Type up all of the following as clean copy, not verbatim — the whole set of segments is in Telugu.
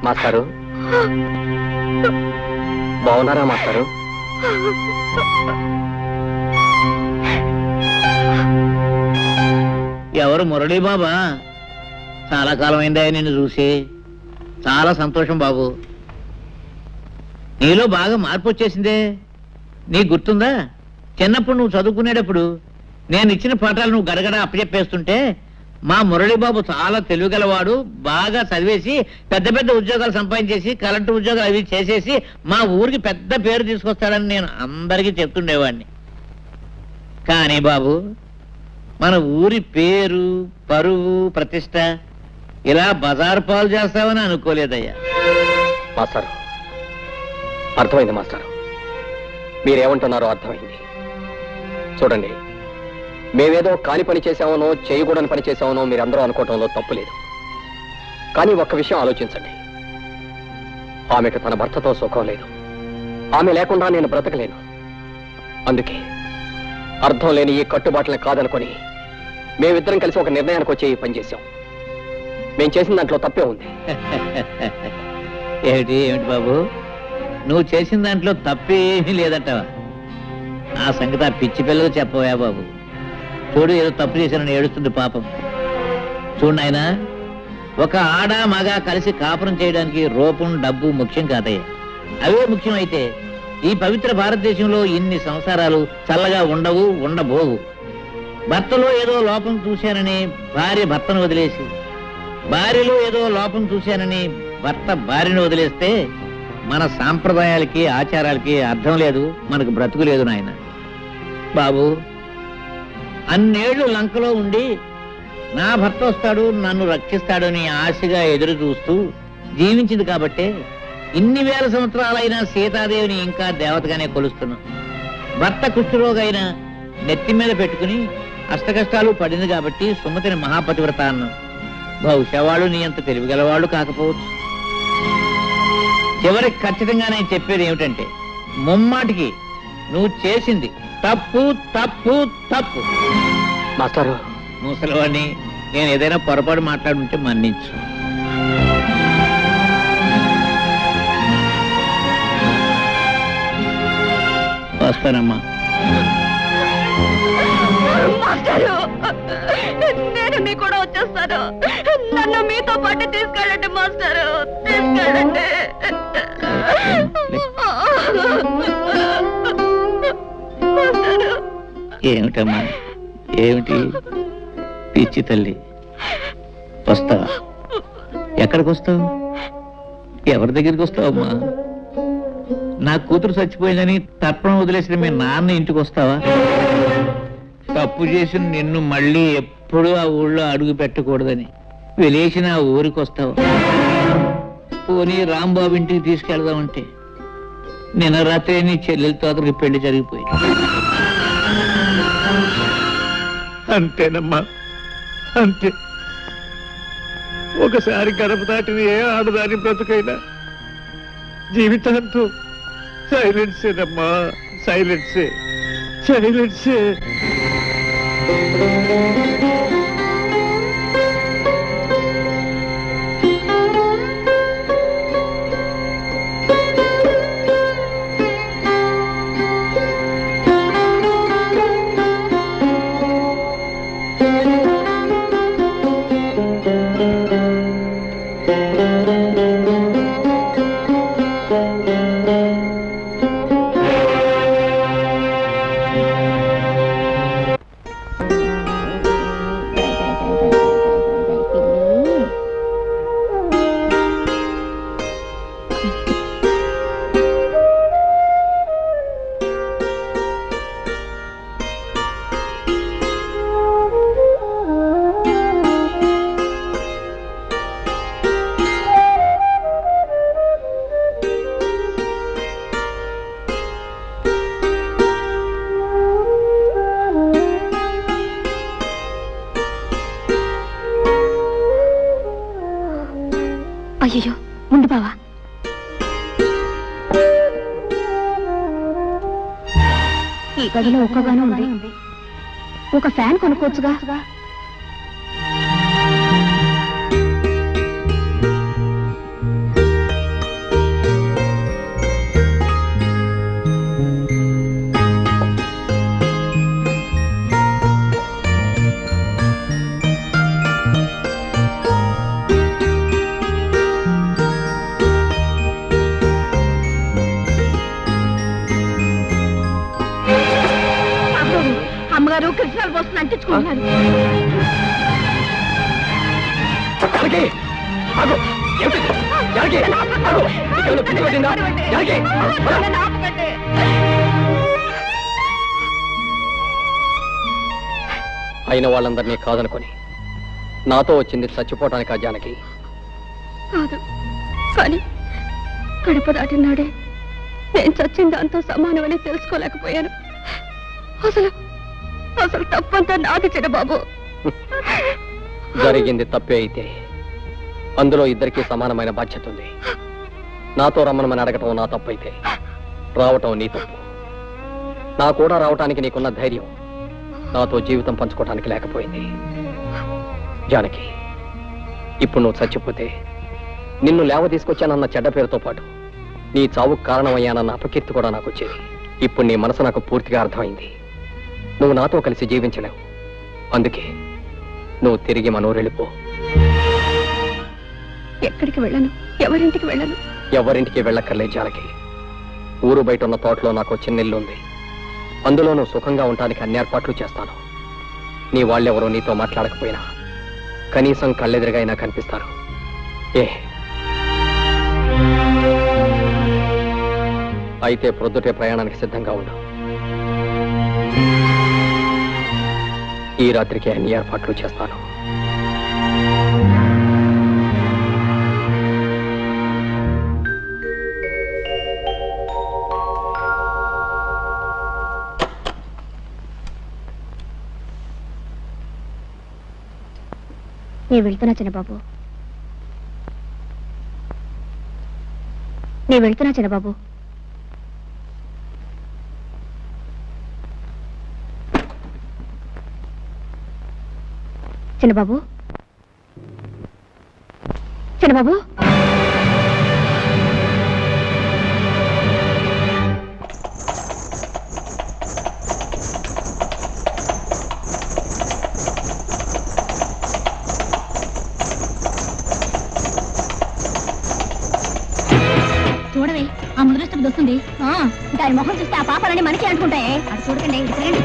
మాస్టారు బాగున్నారా మాస్టారు? ఎవరు మురళీ బాబా? చాలా కాలం అయిందా నిన్ను చూసి. చాలా సంతోషం బాబు. నీలో బాగా మార్పు వచ్చేసిందే. నీకు గుర్తుందా, చిన్నప్పుడు నువ్వు చదువుకునేటప్పుడు నేను ఇచ్చిన పాఠాలు నువ్వు గడగడ అప్పచెప్పేస్తుంటే మా మురళీబాబు చాలా తెలివిగలవాడు, బాగా చదివేసి పెద్ద పెద్ద ఉద్యోగాలు సంపాదించేసి కరెంటు ఉద్యోగాలు అవి చేసేసి మా ఊరికి పెద్ద పేరు తీసుకొస్తాడని నేను అందరికీ చెప్తుండేవాడిని. కానీ బాబు, మన ఊరి పేరు, పరువు, ప్రతిష్ట ఇలా బజారు పాలు చేస్తావని అనుకోలేదయ్యా. మాస్టారు అర్థమైంది మాస్టారు, మీరేమంటున్నారో అర్థమైంది. చూడండి, మేమేదో కాని పని చేశామనో చేయకూడని పని చేశామనో మీరందరూ అనుకోవటంలో తప్పులేదు. కానీ ఒక్క విషయం ఆలోచించండి, ఆమెకు తన భర్తతో సుఖం లేదు. ఆమె లేకుండా నేను బ్రతకలేను. అందుకే అర్థం లేని ఈ కట్టుబాట్లని కాదనుకొని మేమిద్దరం కలిసి ఒక నిర్ణయానికి వచ్చి ఈ పని చేశాం. మేం చేసిన దాంట్లో తప్పే ఉంది. ఏమిటి బాబు, నువ్వు చేసిన దాంట్లో తప్పేమీ లేదంటావా? ఆ సంగతి ఆ పిచ్చి పిల్లలు చెప్పవా బాబు? చూడు, ఏదో తప్పు చేశానని ఏడుస్తుంది పాపం. చూడు నాయనా, ఒక ఆడ మగ కలిసి కాపురం చేయడానికి రూపం, డబ్బు ముఖ్యం కాదయ్యా. అవే ముఖ్యం అయితే ఈ పవిత్ర భారతదేశంలో ఇన్ని సంసారాలు చల్లగా ఉండవు, ఉండబోవు. భర్తలో ఏదో లోపం చూశానని భార్య భర్తను వదిలేసి, భార్యలో ఏదో లోపం చూశానని భర్త భార్యను వదిలేస్తే మన సాంప్రదాయాలకి ఆచారాలకి అర్థం లేదు, మనకు బ్రతుకు లేదు నాయన. బాబు, అన్నేళ్లు లంకలో ఉండి నా భర్త వస్తాడు, నన్ను రక్షిస్తాడని ఆశగా ఎదురు చూస్తూ జీవించింది కాబట్టే ఇన్ని వేల సంవత్సరాలైనా సీతాదేవిని ఇంకా దేవతగానే కొలుస్తున్నాం. భర్త కుష్ఠరోగైనా నెత్తి మీద పెట్టుకుని అష్టకష్టాలు పడింది కాబట్టి సుమతిని మహాపతివ్రత అన్నాం. బహుశా వాళ్ళు నీ అంత తెలివిగలవాళ్ళు కాకపోవచ్చు. చివరికి ఖచ్చితంగా నేను చెప్పేది ఏమిటంటే, ముమ్మాటికి నువ్వు చేసింది తప్పు, తప్పు, తప్పు. మాస్టారు, ముసలివాడిని, నేను ఏదైనా పొరపాటు మాట్లాడుంటే మన్నించు. వస్తానమ్మా. నేను మీ కూడా వచ్చేస్తాను. నన్ను మీతో పాటు తీసుకెళ్ళండి మాస్టారు, తీసుకెళ్ళండి. ఏమిటమ్మా, ఏమిటి పిచ్చి తల్లి? వస్తావా? ఎక్కడికి వస్తావు? ఎవరి దగ్గరికి వస్తావమ్మా? నా కూతురు చచ్చిపోయిందని తర్పణం వదిలేసిన మీ నాన్న ఇంటికి వస్తావా? తప్పు చేసిన నిన్ను మళ్ళీ ఎప్పుడూ ఆ ఊళ్ళో అడుగు పెట్టకూడదని వెలేసిన ఆ ఊరికి వస్తావా? పోనీ రాంబాబు ఇంటికి తీసుకెళ్దామంటే నిన్న రాత్రి నీ చెల్లెలతో అతనికి పెళ్లి జరిగిపోయింది. అంతేనమ్మా, అంతే. ఒకసారి గడప దాటిన ఏ ఆడదాని బ్రతుకైనా జీవితాంతో సైలెన్సేనమ్మా, సైలెన్సే, సైలెన్సే. అయ్యో, ముందు బావా. ఈ గదిలో ఒక్కగానే ఉంది, ఒక ఫ్యాన్ కొనుక్కోవచ్చుగా. గారు కృష్ణాలు పోస్తున్న అంటించుకుంటున్నారు. అయిన వాళ్ళందరినీ కాదనుకొని నాతో వచ్చింది చచ్చిపోవటానికి ఆ జానకి కాదు, కానీ గడప దాటినాడే నేను చచ్చిన దాంతో సమానమని తెలుసుకోలేకపోయాను. అసలు అసలు తప్పంతా నాది చిన్నబాబు. జరిగింది తప్పే అయితే అందులో ఇద్దరికీ సమానమైన బాధ్యత ఉంది. నాతో రమ్మనమని అడగటం నా తప్పు అయితే రావటం నీ తప్పు. నా కూడా రావటానికి నీకున్న ధైర్యం నాతో జీవితం పంచుకోవటానికి లేకపోయింది. జానకి, ఇప్పుడు నువ్వు చచ్చిపోతే నిన్ను లేవ తీసుకొచ్చానన్న చెడ్డ పేరుతో పాటు నీ చావుకు కారణమయ్యానన్న అపకీర్తి కూడా నాకు వచ్చేది. ఇప్పుడు నీ మనసు నాకు పూర్తిగా అర్థమైంది. నువ్వు నాతో కలిసి జీవించలేవు. అందుకే నువ్వు తిరిగి మనూరెళ్ళిపో. ఎక్కడికి వెళ్ళను, ఎవరింటికి వెళ్ళను. ఎవరింటికి వెళ్ళక్కర్లే జానకి. ఊరు బయట ఉన్న తోటలో నాకు చిన్న ఇల్లు ఉంది. అందులో నువ్వు సుఖంగా ఉండటానికి అన్ని ఏర్పాట్లు చేస్తాను. నీ వాళ్ళెవరో నీతో మాట్లాడకపోయినా కనీసం కళ్ళెదురుగా అయినా కనిపిస్తారు. అయితే ప్రొద్దుటే ప్రయాణానికి సిద్ధంగా ఉండు. ఈ రాత్రికి అన్ని ఏర్పాట్లు చేస్తాను. నేను వెళ్తున్నా చిన్నబాబు, నేను వెళ్తున్నా చిన్నబాబు. చిన్నబాబు, చిన్నబాబు, చూడవే ఆ ముద్రస్తుడు వస్తుంది. దాని మొహం చూస్తే ఆ పాపాలన్నీ మనకి అనుకుంటాయే. అది చూడకండి, తిరగండి.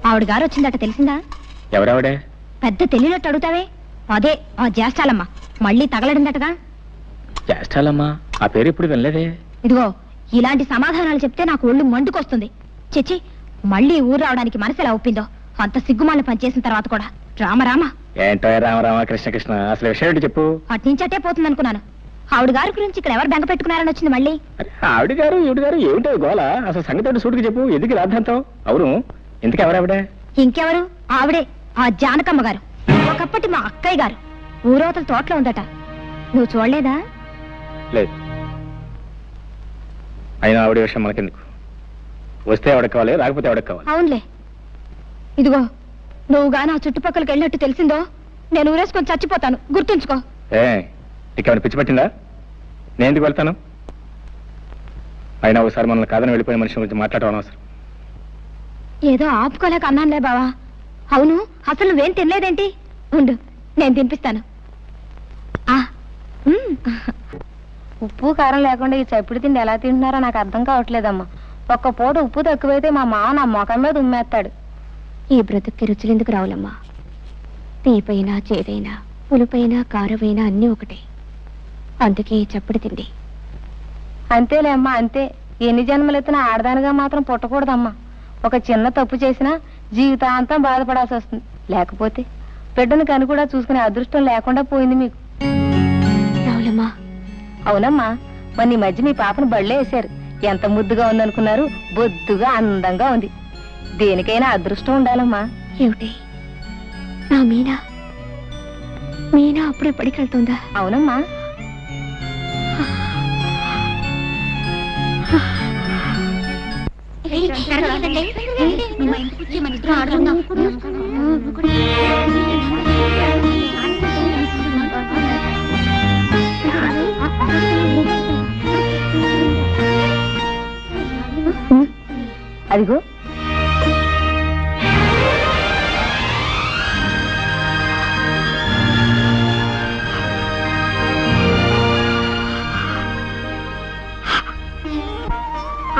ఆవిడ గారు వచ్చిందట, తెలిసిందా? ఎవరావిడే? పెద్ద తెలియనట్టు అడుగుతావే, అదే ఆ జ్యేష్ఠాలమ్మ. మళ్ళీ తగలడిందటగా. జ్యేష్ఠాలమ్మా? ఆ పేరు ఇప్పుడు వినలేదే. ఇదిగో ఇలాంటి సమాధానాలు చెప్తే నాకు ఒళ్ళు మండుకొస్తుంది. చిచ్చి, మళ్ళీ ఊరు రావడానికి మనసు ఎలా ఒప్పిందో. అంత సిగ్గుమాల పనిచేసిన తర్వాత కూడా. రామరామ ఏంటో రామరామ కృష్ణ కృష్ణ, అసలు విషయం ఏంటి చెప్పు. అట్నుంచటే పోతుంది అనుకున్నాను. ఆవిడ గారి గురించి ఇక్కడ ఎవరు బెంగ పెట్టుకున్నారని వచ్చింది మళ్ళీ. ఆవిడ గారు ఈవిడ గారు ఏమిటో గోల? అసలు సంగతి సూటికి చెప్పు, ఎందుకు రాద్దాంతో? అవును, ఎందుకు ఎవరావిడే? ఇంకెవరు? ఆవిడే, ఆ జానకమ్మ గారు. ఒకప్పటి మా అక్కయ్య గారు. ఊరవతల తోటలో ఉందట. నువ్వు చూడలేదా? లేదు. అయినా ఆవిడ విషయం మనకెందుకు? వస్తే ఎవడకి కావాలి, రాకపోతే ఎవడకి కావాలి. అవునులే. ఇదిగో నువ్వు గాని ఆ చుట్టుపక్కలకి వెళ్ళినట్టు తెలిసిందో నేను ఊరేసుకొని చచ్చిపోతాను, గుర్తుంచుకో. నీకేమైనా పిచ్చి పట్టిందా? నేను ఎందుకు వెళ్తాను? అయినా ఒకసారి మనల్ని కాదని వెళ్ళిపోయిన మనిషి గురించి మాట్లాడడం అనవసరం. ఏదో ఆపుకోలేక అన్నానులే బావా. అవును, అసలు నువ్వేం తినలేదేంటి? ఉండు, నేను తినిపిస్తాను. ఉప్పు కారం లేకుండా ఈ చప్పుడు తిండి ఎలా తింటున్నారో నాకు అర్థం కావట్లేదమ్మా. ఒక్క పూట ఉప్పు తక్కువైతే మా మామ నా మొఖం మీద ఉమ్మేస్తాడు. ఈ బ్రతుక్కి రుచులెందుకు రావులమ్మా? తీపైనా చేదైనా పులుపైనా కారమైనా అన్నీ ఒకటే. అందుకే ఈ చప్పుడు తిండి. అంతేలే అమ్మా, అంతే. ఎన్ని జన్మలెత్తినా ఆడదానిగా మాత్రం పుట్టకూడదమ్మా. ఒక చిన్న తప్పు చేసినా జీవితాంతం బాధపడాల్సి వస్తుంది. లేకపోతే బిడ్డను కని కూడా చూసుకునే అదృష్టం లేకుండా పోయింది మీకు. రావులమ్మా? అవునమ్మా, మొన్న ఈ మధ్య మీ పాపను బళ్ళే వేశారు. ఎంత ముద్దుగా ఉందనుకున్నారు? బొద్దుగా అందంగా ఉంది. దేనికైనా అదృష్టం ఉండాలమ్మా. ఏమిటి నా మీనా? మీనా అప్పుడే పడికెళ్తుందా? అవునమ్మా. అదిగో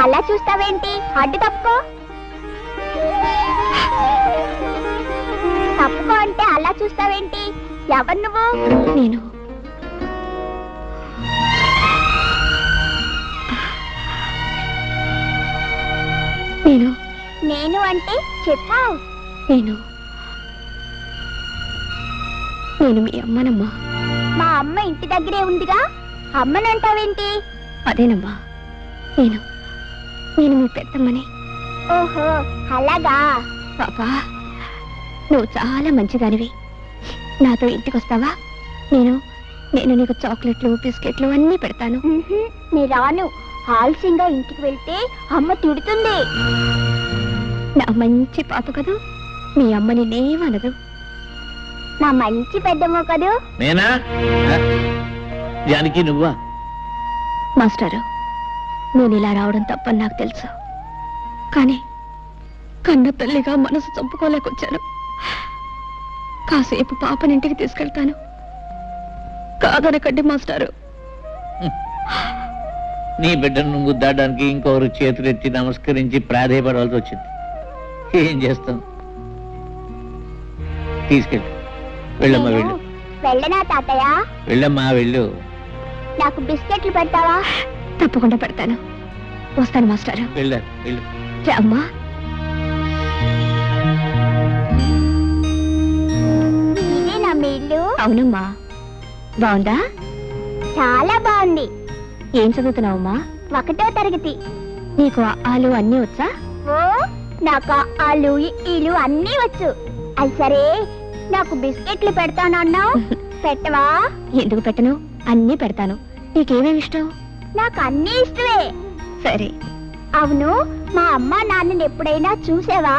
అలా చూస్తావేంటి? అడ్డు తప్పుకో. తప్పుకో అంటే అలా చూస్తావేంటి? ఎవరు నువ్వు? నేను నేను నేను అంటే చెప్పావు. నేను నేను మీ అమ్మనమ్మా. మా అమ్మ ఇంటి దగ్గరే ఉందిగా, అమ్మనంటావేంటి? అదేనమ్మా, నేను నేను మీ పెద్దమ్మని. ఓహో అలాగా. పాపా, నువ్వు చాలా మంచిదానివి. నాతో ఇంటికి వస్తావా? నేను నేను నీకు చాక్లెట్లు బిస్కెట్లు అన్నీ పెడతాను. నేను రాను. ఆలస్యంగా ఇంటికి వెళ్తే అమ్మ తిడుతుంది. నా మంచి పాప కదూ, మీ అమ్మ నిన్నేమనదు. నా మంచి పెద్దమ్మ కదూ. నేనా? జానకి నువ్వా? మాస్టారు, నేను ఇలా రావడం తప్పని నాకు తెలుసు. కానీ కన్న తల్లిగా మనసు చంపుకోలేకొచ్చాను. కాసేపు పాపనింటికి తీసుకెళ్తాను. కాదనకండి మాస్టారు. నీ బిడ్డను ముద్దాడడానికి ఇంకొకరు చేతులెత్తి నమస్కరించి ప్రాధేయపడవలసి వచ్చింది. ఏం చేస్తాం? తీసుకెళ్ళి వెళ్ళమ్మా, వెళ్ళు. వెళ్ళనా తాతయ్య? వెళ్ళమ్మా, వెళ్ళు. నాకు బిస్కెట్లు పెడతావా? తప్పకుండా పెడతాను. వస్తాను మాస్టారు. వెళ్ళు, వెళ్ళు. అమ్మా, ఇదేనా మీ ఇల్లు? అవునమ్మా. బాగుందా? చాలా బాగుంది. ఏం చదువుతున్నావమ్మా? 1వ తరగతి. నీకు ఆలు అన్నీ వచ్చా? ఓ, నాకు ఆలు ఈలు అన్నీ వచ్చు. అది సరే, నాకు బిస్కెట్లు పెడతానన్నావు, పెట్టవా? ఎందుకు పెట్టను? అన్నీ పెడతాను. నీకేమేమి ఇష్టం? నాకు అన్నీ ఇష్టమే. సరే. అవును, మా అమ్మ నాన్నని ఎప్పుడైనా చూసావా?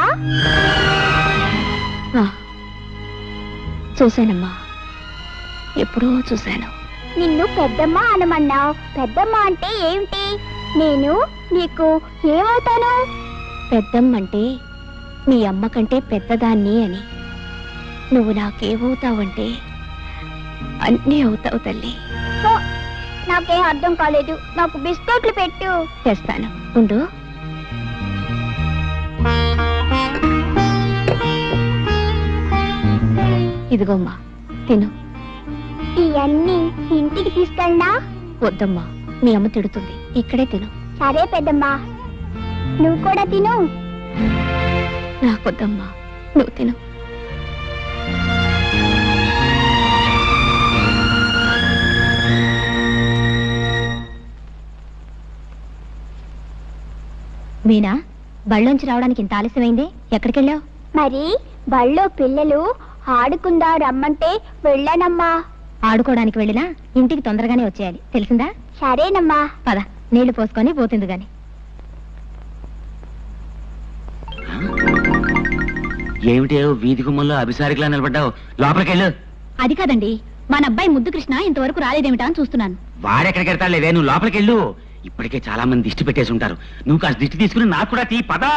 చూశానమ్మా, ఎప్పుడో చూశాను. నిన్ను పెద్దమ్మ అనమన్నావు. పెద్దమ్మ అంటే ఏమిటి? నేను నీకు ఏమవుతాను? పెద్దమ్మ అంటే మీ అమ్మ కంటే పెద్దదాన్ని అని. నువ్వు నాకేమవుతావంటే అన్నీ అవుతావు తల్లి. నాకేం అర్థం కాలేదు. నాకు బిస్కెట్లు పెట్టు. తెస్తాను, ఉండు. ఇదిగోమ్మా, తిను. ఇవన్నీ ఇంటికి తీసుకెళ్ళనా? వద్దమ్మా, మీ అమ్మ తిడుతుంది. ఇక్కడే తిను. సరే పెద్దమ్మా, నువ్వు కూడా తిను. నాకొద్దమ్మా, నువ్వు తిను. మీనా, బళ్ళోంచి రావడానికి ఇంత ఆలస్యమైంది. ఎక్కడికెళ్ళావు? మరి బళ్ళో పిల్లలు ఆడుకుందా రమ్మంటే వెళ్ళానమ్మా. ఆడుకోవడానికి వెళ్ళినా ఇంటికి తొందరగానే వచ్చేయాలి, తెలిసిందా? సరేనమ్మా. పద, నీళ్లు పోసుకొని పోతుంది గాని. ఏమిటే వీధి గుమ్మంలో అభిసారికలా నిలబడ్డావు? లోపలికెళ్ళు. అది కాదండి, మన అబ్బాయి ముద్దు కృష్ణ ఇంతవరకు రాలేదేమిటా అని చూస్తున్నాను. వాడెక్కడికి వెళ్తాడులేదే, నువ్వు లోపలికెళ్ళు. ఇప్పటికే చాలా మంది దిష్టి పెట్టేసి ఉంటారు. నువ్వు కాస్త దిష్టి తీసుకుని నాకు కూడా తీ. పదా.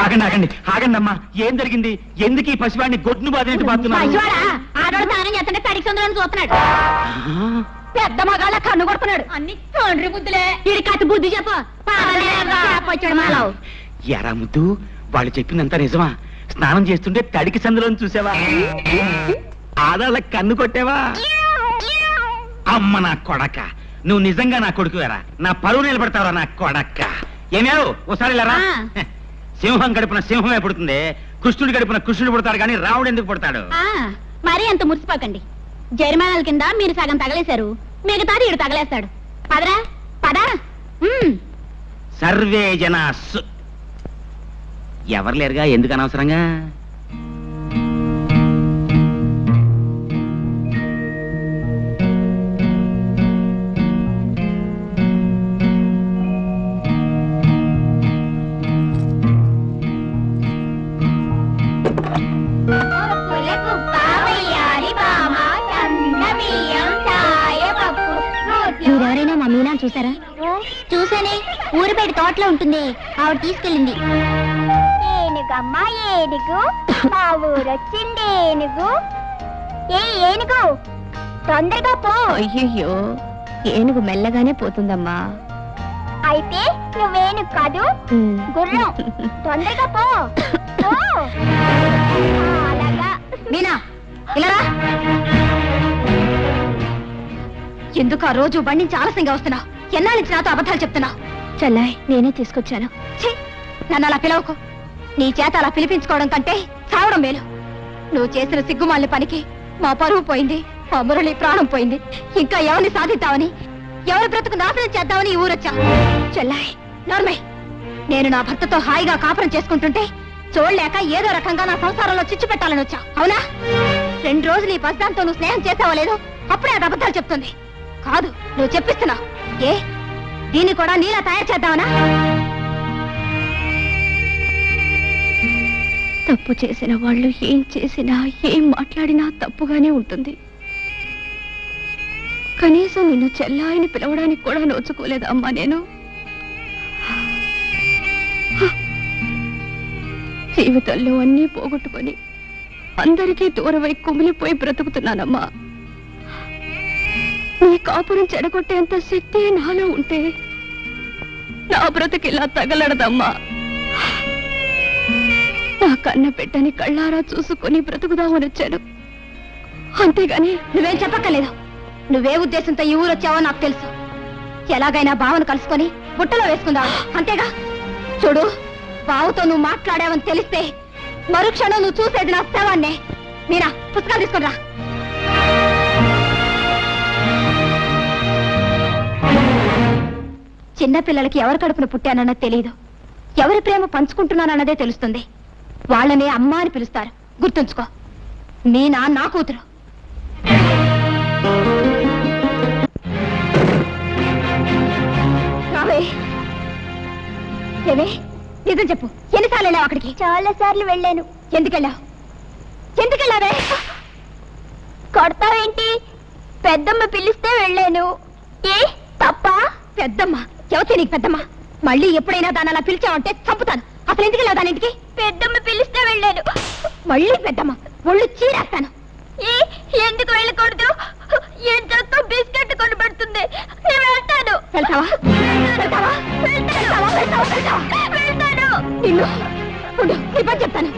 ఆగండి ఆగండి ఆగండి అమ్మా, ఏం జరిగింది? ఎందుకు ఈ పసివాడిని గొడ్డును బాధినట్టు బాగుతున్నాడు? పెద్ద మగాళ్ళ కన్ను కొడుతున్నాడు. అన్ని తండ్రి బుద్ధులే. ఇది కత్తి బుద్ధి చెప్పు. ఎరా ముద్దు, వాళ్ళు చెప్పిందంతా నిజమా? స్నానం చేస్తుంటే తడికి సందులో చూసావా? ఆడాళ్ళ కన్ను కొట్టావా? అమ్మ నా కొడక, నువ్వు నిజంగా నా కొడుకువేరా? నా పరువు నిలబడతావరా నా కొడక్క? ఏమేవు ఒకసారి లేరా? సింహం గడుపున సింహమే పుడుతుంది, కృష్ణుడు గడుపున కృష్ణుడు పుడతాడు, కానీ రావుడు ఎందుకు పుడతాడు? మరీ అంత మురిసిపోకండి. జరిమానాల కింద మీరు సగం తగలేశారు, మిగతాది ఇడు తగలేస్తాడు. పదరా పదా. సర్వే జనా ఎవరు లేరుగా, ఎందుకు అనవసరంగా? పెళ్ళాం చూసారా? చూసానే, ఊరు బయట తోటలో ఉంటుంది, ఆవిడ తీసుకెళ్ళింది. ఏనుగమ్మా ఏనుగు, మా ఊరొచ్చింది ఏనుగు. ఏనుగు తొందరగా పో. అయ్యయ్యో, ఏనుగు మెల్లగానే పోతుందమ్మా. అయితే నువ్వేనుగు కాదు, గుర్రం. తొందరగా పో. అలాగా. మీనా ఇలా ఎందుకు ఆ రోజు బండి నుంచి ఆలస్యంగా వస్తున్నావు? ఎన్నాళ్ళ నుంచి నాతో అబద్ధాలు చెప్తున్నావు? చెల్లాయ్, నేనే తీసుకొచ్చాను. నన్ను అలా పిలవకు. నీ చేత అలా పిలిపించుకోవడం కంటే చావడం మేలు. నువ్వు చేసిన సిగ్గుమాలిన పనికి మా పరువు పోయింది, మా మురళి ప్రాణం పోయింది. ఇంకా ఎవరిని సాధిద్దామని, ఎవరి బ్రతుకు నాశనం చేద్దామని ఈ ఊరొచ్చా. చెల్లాయ్ నార్మల్, నేను నా భర్తతో హాయిగా కాపురం చేసుకుంటుంటే చూడలేక ఏదో రకంగా నా సంసారంలో చిచ్చు పెట్టాలని వచ్చా, అవునా? 2 రోజులు ఈ బస్దాంతో నువ్వు స్నేహం చేసావో లేదో అప్పుడే అది అబద్ధాలు చెప్తుంది. కాదు, నువ్వు చెప్పిస్తున్నావు. ఏ దీన్ని కూడా నీలా తయారు చేద్దామనా? తప్పు చేసిన వాళ్ళు ఏం చేసినా, ఏం మాట్లాడినా తప్పుగానే ఉంటుంది. కనీసం నిన్ను చెల్లాయిని పిలవడానికి కూడా నోచుకోలేదమ్మా నేను. జీవితంలో అన్నీ పోగొట్టుకొని అందరికీ దూరమై కుమిలిపోయి బ్రతుకుతున్నానమ్మా. నీ కాపురం చెడగొట్టేంత శక్తి నాలో ఉంటే నా బ్రతుకిలా తగలడదమ్మా. నా కన్న బిడ్డని కళ్ళారా చూసుకొని బ్రతుకుదామని వచ్చాను, అంతేగాని నువ్వేం చెప్పక్కర్లేదు. నువ్వే ఉద్దేశంతో ఈ ఊరొచ్చావో నాకు తెలుసు. ఎలాగైనా బావను కలుసుకొని బుట్టలో వేసుకుందావు, అంతేగా? చూడు, బావుతో నువ్వు మాట్లాడావని తెలిస్తే మరుక్షణం నువ్వు చూసేది నా శవాన్నే. మీరా, పుస్తకాలు తీసుకురా. చిన్నపిల్లలకి ఎవరి కడుపున పుట్టానన్నది తెలియదు, ఎవరి ప్రేమ పంచుకుంటున్నానన్నదే తెలుస్తుంది. వాళ్ళనే అమ్మ అని పిలుస్తారు, గుర్తుంచుకో. మీనా నా కూతురు. ఏమే, నిజం చెప్పు, ఎన్నిసార్లు వెళ్ళావు అక్కడికి? చాలా సార్లు వెళ్ళాను. ఎందుకెళ్ళావు? ఎందుకెళ్ళావే? కొడతావేంటి? పెద్దమ్మ పిలిస్తే వెళ్ళాను. ఏ తప్ప? పెద్దమ్మ ఎవతే నీకు పెద్దమ్మ? మళ్ళీ ఎప్పుడైనా దాన్ని అలా పిలిచావంటే చంపుతాను. అసలు ఎందుకెళ్ళావు దాని ఇంటికి? పెద్దమ్మ పిలిస్తే వెళ్ళాను. మళ్ళీ పెద్దమ్మ ఒళ్ళు చీరేస్తాను. ఎందుకు వెళ్ళకూడదు? ఏం చేస్తా? బిస్కెట్ కొని పెడుతుంది. నేను వెళ్తాను. వెళ్తావా? వెళ్తావా? వెళ్తాను. నిన్ను ఉండు, నీ పని చెప్తాను.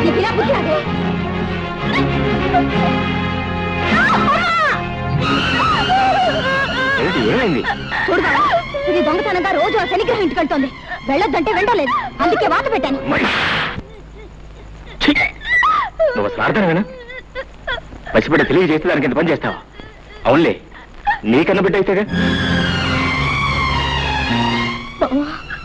నీకు ఇలా బుద్ధి రాదే? చూడదా, ఇది దొంగతనంగా రోజు ఆ శనిగ్రహం ఇంటికి వెళ్తోంది. వెళ్ళొద్దంటే వెళ్ళలేదు, అందుకే వాత పెట్టాను. నువ్వు అసలు ఆడతాను పసిబిడ్డ తెలియజేస్తే దానికి ఎంత పని చేస్తావా? అవునులే, నీకన్న బిడ్డ అయితేగా.